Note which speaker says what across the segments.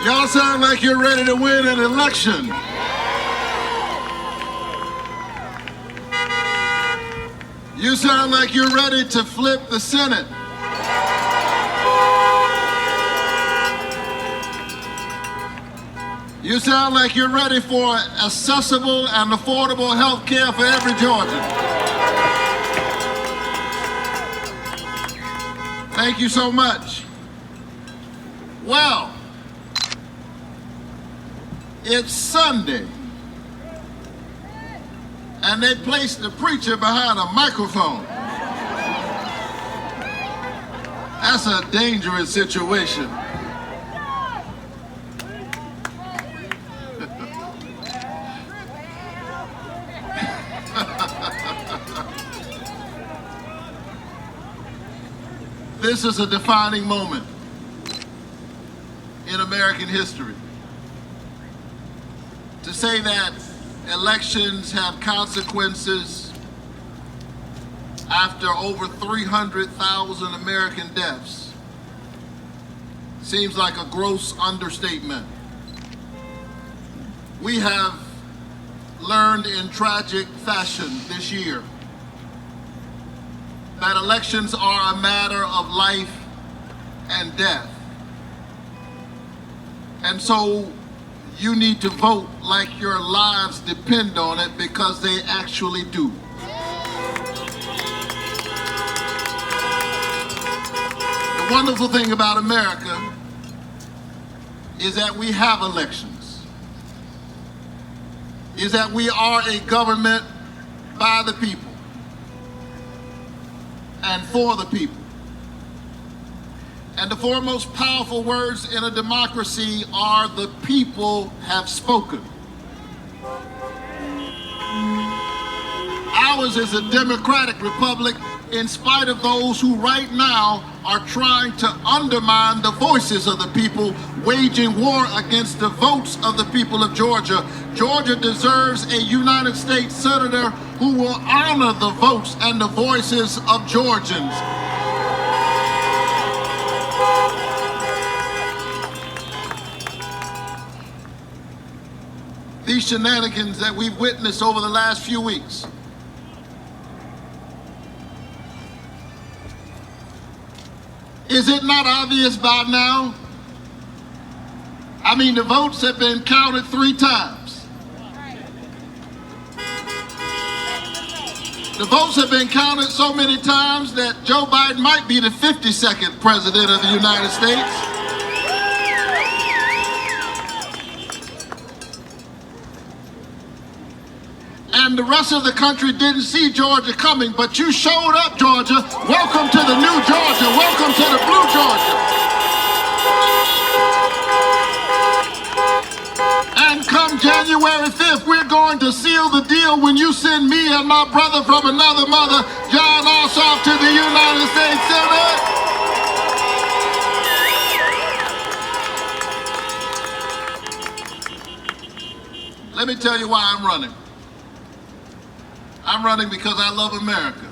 Speaker 1: Y'all sound like you're ready to win an election. You sound like you're ready to flip the Senate. You sound like you're ready for accessible and affordable health care for every Georgian. Thank you so much. Well, it's Sunday, and they placed the preacher behind a microphone. That's a dangerous situation. This is a defining moment in American history. To say that elections have consequences after over 300,000 American deaths seems like a gross understatement. We have learned in tragic fashion this year that elections are a matter of life and death. And so you need to vote like your lives depend on it, because they actually do. The wonderful thing about America is that we have elections, is that we are a government by the people and for the people. And the four most powerful words in a democracy are "the people have spoken." Ours is a democratic republic, in spite of those who right now are trying to undermine the voices of the people, waging war against the votes of the people of Georgia. Georgia deserves a United States Senator who will honor the votes and the voices of Georgians. These shenanigans that we've witnessed over the last few weeks is it not obvious by now? I mean, the votes have been counted 3 times. The votes have been counted so many times that Joe Biden might be the 52nd president of the United States. And the rest of the country didn't see Georgia coming, but you showed up, Georgia. Welcome to the new Georgia. Welcome to the blue Georgia. And come January 5th, we're going to seal the deal when you send me and my brother from another mother, John Ossoff, to the United States Senate. Let me tell you why I'm running. I'm running because I love America.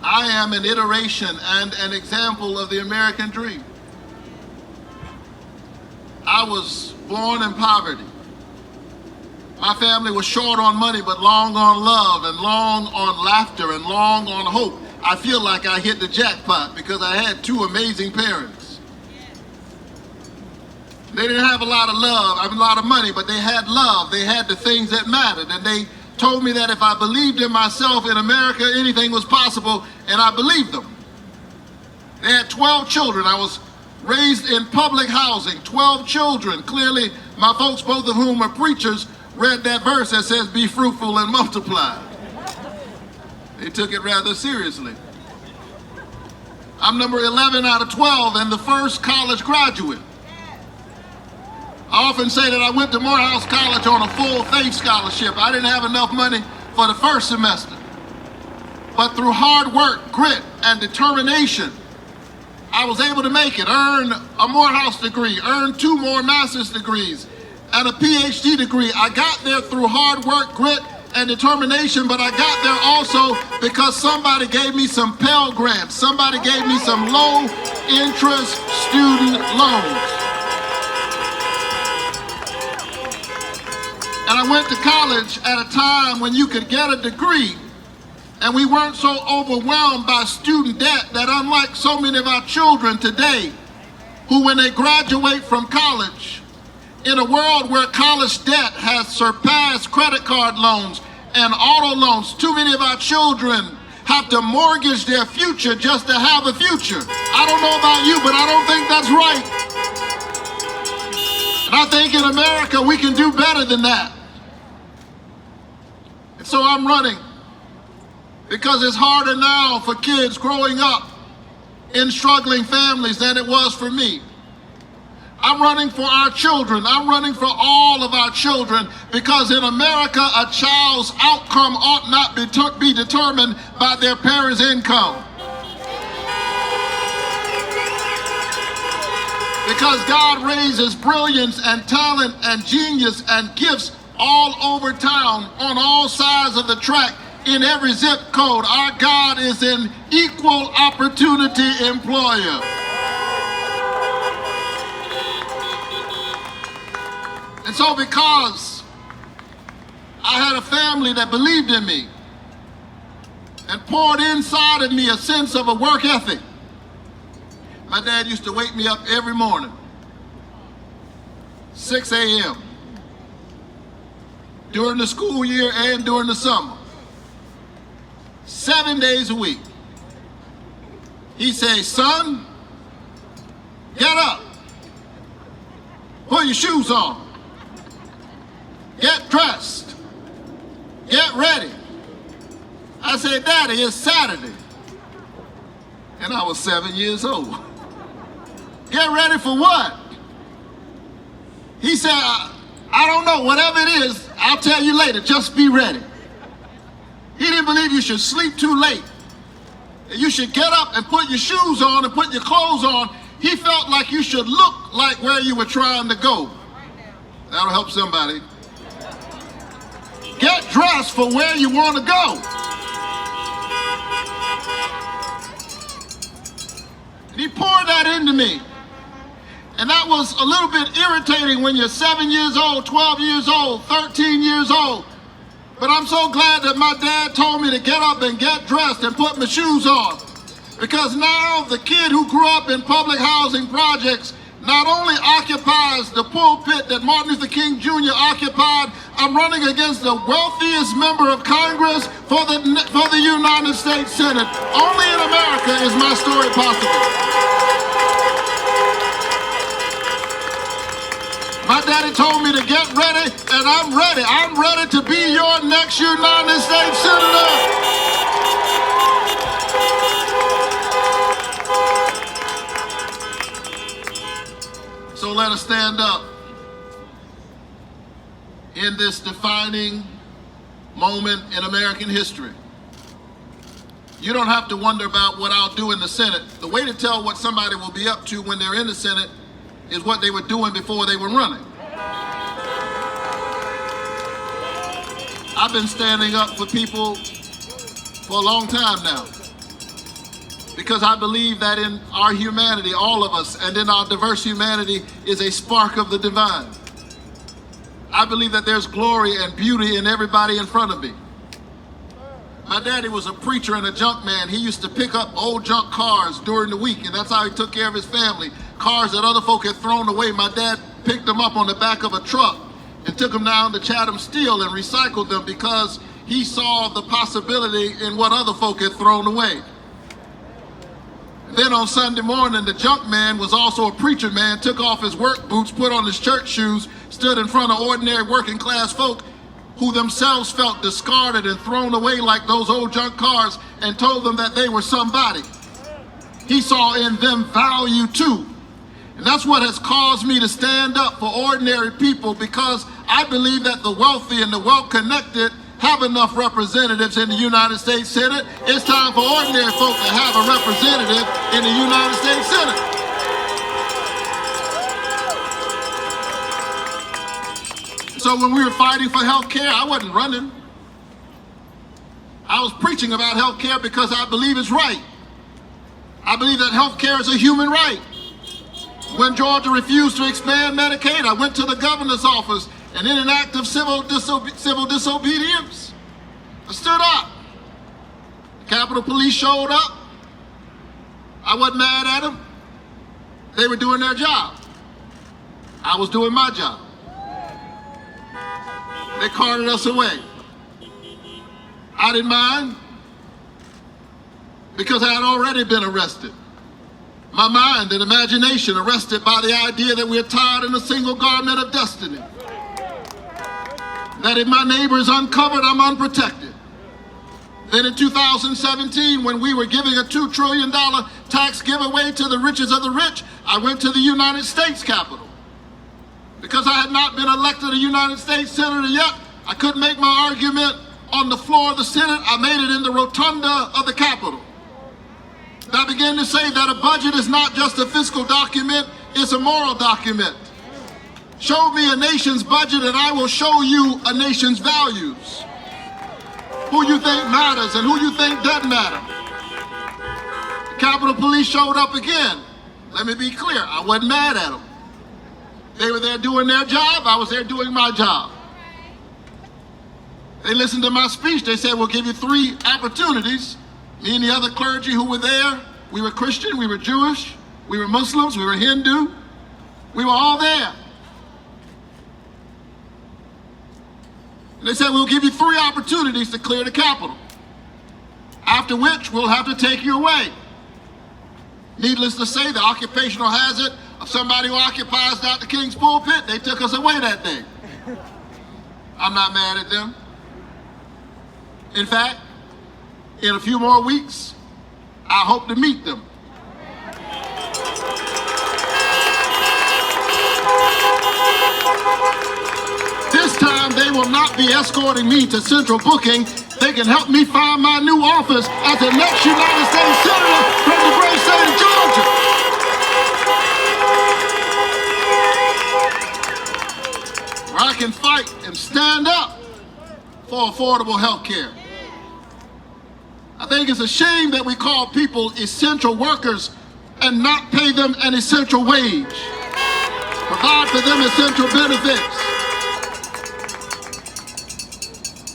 Speaker 1: I am an iteration and an example of the American dream. I was born in poverty. My family was short on money, but long on love and long on laughter and long on hope. I feel like I hit the jackpot because I had 2 amazing parents. They didn't have a lot of love, a lot of money, but they had love. They had the things that mattered. And they told me that if I believed in myself in America, anything was possible, and I believed them. They had 12 children. I was raised in public housing, 12 children. Clearly, my folks, both of whom are preachers, read that verse that says, "Be fruitful and multiply." They took it rather seriously. I'm number 11 out of 12 and the first college graduate. I often say that I went to Morehouse College on a full faith scholarship. I didn't have enough money for the first semester. But through hard work, grit, and determination, I was able to make it, earn a Morehouse degree, earn 2 more master's degrees, and a PhD degree. I got there through hard work, grit, and determination, but I got there also because somebody gave me some Pell Grants. Somebody gave me some low interest student loans. And I went to college at a time when you could get a degree, and we weren't so overwhelmed by student debt that, unlike so many of our children today, who when they graduate from college, in a world where college debt has surpassed credit card loans and auto loans, too many of our children have to mortgage their future just to have a future. I don't know about you, but I don't think that's right. And I think in America we can do better than that. And so I'm running because it's harder now for kids growing up in struggling families than it was for me. I'm running for our children. I'm running for all of our children because in America, a child's outcome ought not be determined by their parents' income. Because God raises brilliance and talent and genius and gifts all over town, on all sides of the track, in every zip code. Our God is an equal opportunity employer. And so because I had a family that believed in me and poured inside of me a sense of a work ethic, my dad used to wake me up every morning, 6 a.m., during the school year and during the summer, 7 days a week. He said, son, get up, put your shoes on, get dressed, get ready. I said, Daddy, it's Saturday. And I was 7 years old. Get ready for what? He said, I don't know, whatever it is, I'll tell you later, just be ready. He didn't believe you should sleep too late. You should get up and put your shoes on and put your clothes on. He felt like you should look like where you were trying to go. That'll help somebody. Get dressed for where you want to go. And he poured that into me. And that was a little bit irritating when you're 7 years old, 12 years old, 13 years old. But I'm so glad that my dad told me to get up and get dressed and put my shoes on. Because now the kid who grew up in public housing projects not only occupies the pulpit that Martin Luther King Jr. occupied, I'm running against the wealthiest member of Congress for the United States Senate. Only in America is my story possible. My daddy told me to get ready, and I'm ready. I'm ready to be your next United States Senator. So let us stand up in this defining moment in American history. You don't have to wonder about what I'll do in the Senate. The way to tell what somebody will be up to when they're in the Senate is what they were doing before they were running. I've been standing up for people for a long time now because I believe that in our humanity, all of us, and in our diverse humanity is a spark of the divine. I believe that there's glory and beauty in everybody in front of me. My daddy was a preacher and a junk man. He used to pick up old junk cars during the week, and that's how he took care of his family. Cars that other folk had thrown away, my dad picked them up on the back of a truck and took them down to Chatham Steel and recycled them because he saw the possibility in what other folk had thrown away. Then on Sunday morning, the junk man was also a preacher man, took off his work boots, put on his church shoes, stood in front of ordinary working class folk who themselves felt discarded and thrown away like those old junk cars, and told them that they were somebody. He saw in them value too. And that's what has caused me to stand up for ordinary people, because I believe that the wealthy and the well-connected have enough representatives in the United States Senate. It's time for ordinary folk to have a representative in the United States Senate. So when we were fighting for health care, I wasn't running. I was preaching about health care because I believe it's right. I believe that health care is a human right. When Georgia refused to expand Medicaid, I went to the governor's office, and in an act of civil disobedience, I stood up. The Capitol Police showed up. I wasn't mad at them. They were doing their job. I was doing my job. They carted us away. I didn't mind because I had already been arrested. My mind and imagination arrested by the idea that we're tied in a single garment of destiny. That if my neighbor is uncovered, I'm unprotected. Then in 2017, when we were giving a $2 trillion tax giveaway to the richest of the rich, I went to the United States Capitol. Because I had not been elected a United States Senator yet, I couldn't make my argument on the floor of the Senate. I made it in the rotunda of the Capitol. I began to say that a budget is not just a fiscal document, it's a moral document. Show me a nation's budget and I will show you a nation's values. Who you think matters and who you think doesn't matter. The Capitol Police showed up again. Let me be clear, I wasn't mad at them. They were there doing their job, I was there doing my job. They listened to my speech, they said, we'll give you 3 opportunities. Me and the other clergy who were there, we were Christian, we were Jewish, we were Muslims, we were Hindu. We were all there. And they said, we'll give you 3 opportunities to clear the Capitol, after which we'll have to take you away. Needless to say, the occupational hazard of somebody who occupies Dr. King's pulpit, they took us away that day. I'm not mad at them. In fact, in a few more weeks, I hope to meet them. This time, they will not be escorting me to central booking. They can help me find my new office as the next United States Senator from the great state of Georgia. Where I can fight and stand up for affordable health care. I think it's a shame that we call people essential workers and not pay them an essential wage. Provide for them essential benefits.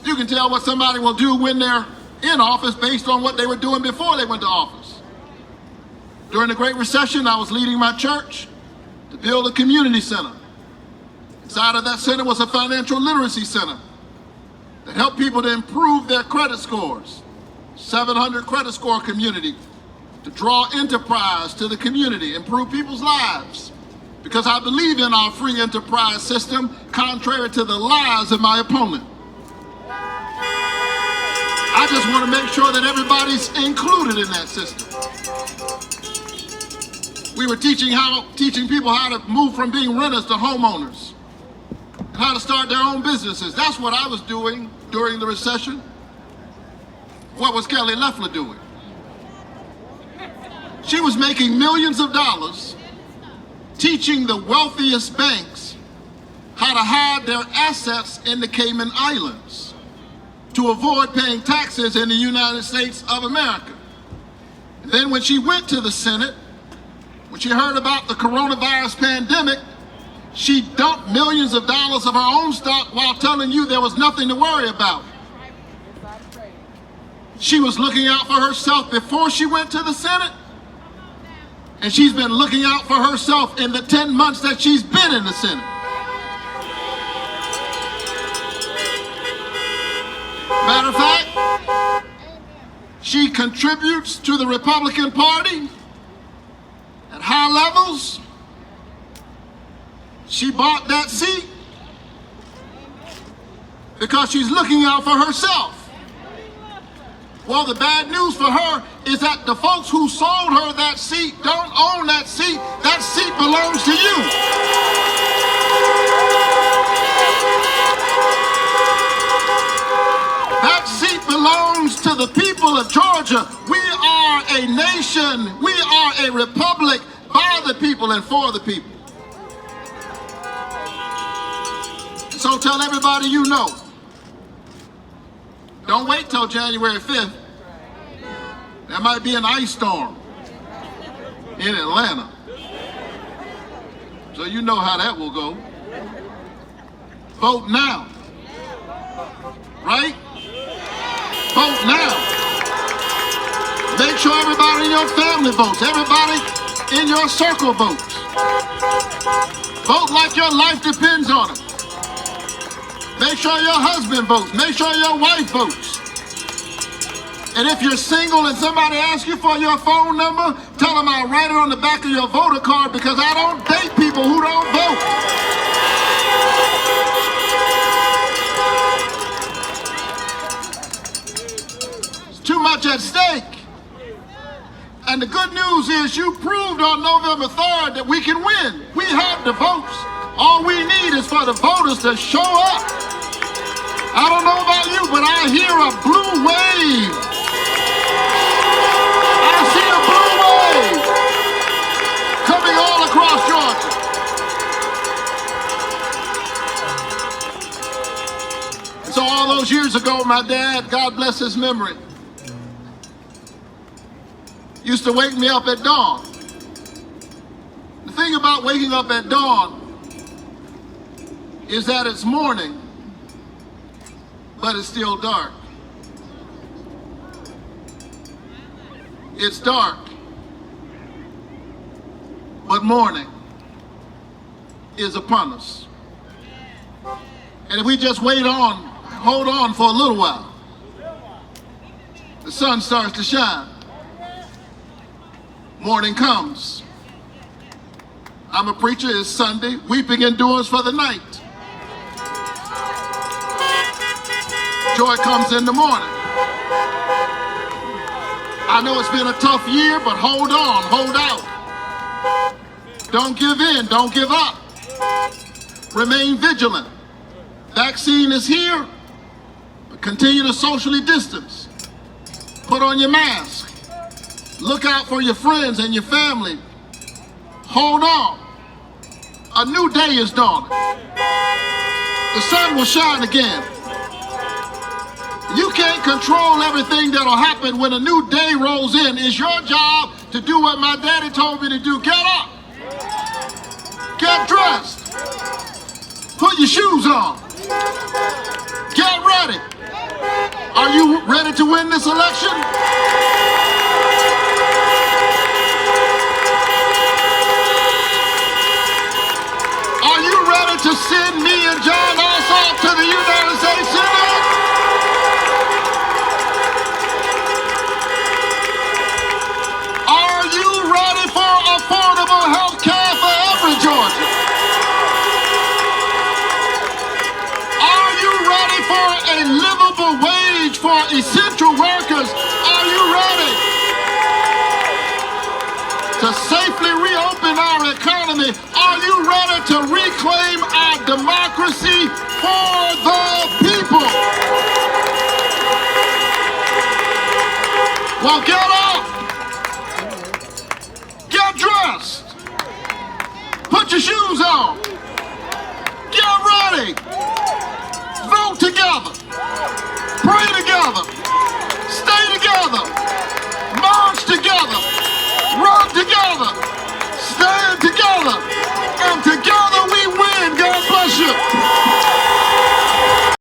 Speaker 1: You can tell what somebody will do when they're in office based on what they were doing before they went to office. During the Great Recession, I was leading my church to build a community center. Inside of that center was a financial literacy center that helped people to improve their credit scores. 700 credit score community to draw enterprise to the community, improve people's lives. Because I believe in our free enterprise system, contrary to the lies of my opponent. I just want to make sure that everybody's included in that system. We were teaching people how to move from being renters to homeowners, and how to start their own businesses. That's what I was doing during the recession. What was Kelly Loeffler doing? She was making millions of dollars teaching the wealthiest banks how to hide their assets in the Cayman Islands to avoid paying taxes in the United States of America. And then when she went to the Senate, when she heard about the coronavirus pandemic, she dumped millions of dollars of her own stock while telling you there was nothing to worry about. She was looking out for herself before she went to the Senate, and she's been looking out for herself in the 10 months that she's been in the Senate. Matter of fact, she contributes to the Republican Party at high levels. She bought that seat because she's looking out for herself. Well, the bad news for her is that the folks who sold her that seat don't own that seat. That seat belongs to you. That seat belongs to the people of Georgia. We are a nation. We are a republic by the people and for the people. So tell everybody you know. Don't wait till January 5th. There might be an ice storm. in Atlanta. So you know how that will go. Vote now. Right? Vote now. Make sure everybody in your family votes. Everybody in your circle votes. Vote like your life depends on it. Make sure your husband votes. Make sure your wife votes. And if you're single and somebody asks you for your phone number, tell them I'll write it on the back of your voter card because I don't date people who don't vote. It's too much at stake. And the good news is you proved on November 3rd that we can win. We have the votes. All we need is for the voters to show up. I don't know about you, but I hear a blue wave. I see a blue wave coming all across Georgia. And so all those years ago, my dad, God bless his memory, used to wake me up at dawn. The thing about waking up at dawn is that it's morning, but it's still dark. It's dark, but morning is upon us. And if we just hold on for a little while, the sun starts to shine. Morning comes. I'm a preacher, it's Sunday. Weeping endures for the night. Joy comes in the morning. I know it's been a tough year, but hold on, hold out. Don't give in, don't give up. Remain vigilant. Vaccine is here, but continue to socially distance. Put on your mask. Look out for your friends and your family. Hold on. A new day is dawning. The sun will shine again. You can't control everything that'll happen when a new day rolls in. It's your job to do what my daddy told me to do. Get up. Get dressed. Put your shoes on. Get ready. Are you ready to win this election? Are you ready to send me and John Ossoff to the United States Senate? Are you ready for affordable health care for every Georgian? Are you ready for a livable wage for essential workers? Are you ready to safely reopen our economy? Are you ready to reclaim our democracy for the people? Well, get up. Get dressed. Put your shoes on. Get ready. Vote together. Pray together.